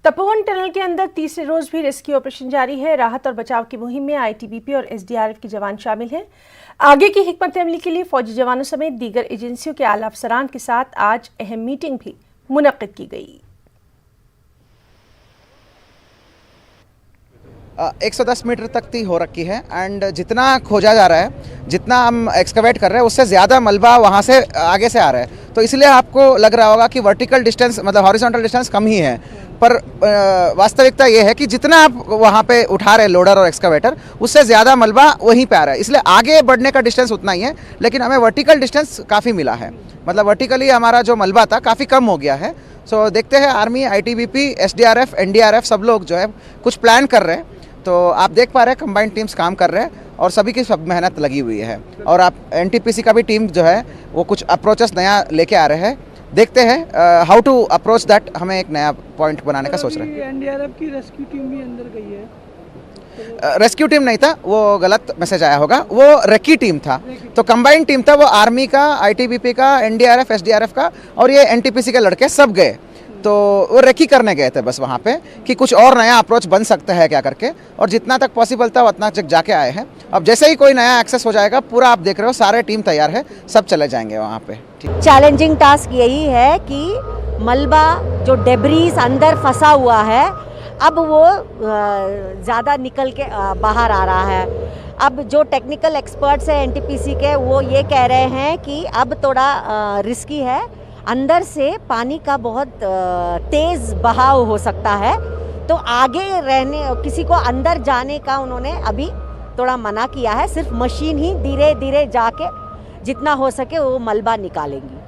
Tapovan tunnel के अंदर तीसरे रोज भी रेस्क्यू ऑपरेशन जारी है। राहत और बचाव की मुहिम में आईटीबीपी और एसडीआरएफ के जवान शामिल हैं। आगे की हिकमत अमली के लिए फौजी जवानों समेत दीगर एजेंसियों के आला अफसरान के साथ आज अहम मीटिंग भी मुनक्किद की गई। 110 मीटर तक की हो रखी है एंड जितना खोजा जा रहा है, जितना हम एक्सकवेट कर रहे हैं, उससे ज़्यादा मलबा वहाँ से आगे से आ रहा है। तो इसलिए आपको लग रहा होगा कि वर्टिकल डिस्टेंस मतलब हॉरिजॉन्टल डिस्टेंस कम ही है, पर वास्तविकता ये है कि जितना आप वहाँ पे उठा रहे हैं लोडर और एक्सकवेटर, उससे ज़्यादा मलबा वहीं पे आ रहा है। इसलिए आगे बढ़ने का डिस्टेंस उतना ही है, लेकिन हमें वर्टिकल डिस्टेंस काफ़ी मिला है। मतलब वर्टिकली हमारा जो मलबा था काफ़ी कम हो गया है। सो देखते हैं, आर्मी, आईटीबीपी, एसडीआरएफ, एनडीआरएफ सब लोग जो है कुछ प्लान कर रहे हैं। तो आप देख पा रहे हैं कंबाइंड टीम्स काम कर रहे हैं और सभी की सब मेहनत लगी हुई है। और आप एनटीपीसी का भी टीम जो है वो कुछ अप्रोचेस नया लेके आ रहे हैं। देखते हैं हाउ टू अप्रोच दैट। हमें एक नया पॉइंट बनाने का सोच रहे हैं। एनडीआरएफ की रेस्क्यू टीम भी अंदर गई है। रेस्क्यू टीम नहीं था, वो गलत मैसेज आया होगा, वो रेकी टीम था। तो कंबाइंड टीम था, वो आर्मी का, आईटीबीपी का, एनडीआरएफ, एसडीआरएफ का और ये एनटीपीसी के लड़के सब गए। तो वो रेकी करने गए थे बस वहाँ पे कि कुछ और नया अप्रोच बन सकता है क्या करके, और जितना तक पॉसिबल था उतना तक जाके आए हैं। अब जैसे ही कोई नया एक्सेस हो जाएगा, पूरा आप देख रहे हो सारे टीम तैयार है, सब चले जाएंगे वहाँ पे। चैलेंजिंग टास्क यही है कि मलबा जो डेब्रीज अंदर फंसा हुआ है, अब वो ज़्यादा निकल के बाहर आ रहा है। अब जो टेक्निकल एक्सपर्ट्स हैं एनटीपीसी के, वो ये कह रहे हैं कि अब थोड़ा रिस्की है, अंदर से पानी का बहुत तेज़ बहाव हो सकता है। तो आगे रहने किसी को अंदर जाने का उन्होंने अभी थोड़ा मना किया है। सिर्फ मशीन ही धीरे धीरे जाके जितना हो सके वो मलबा निकालेंगी।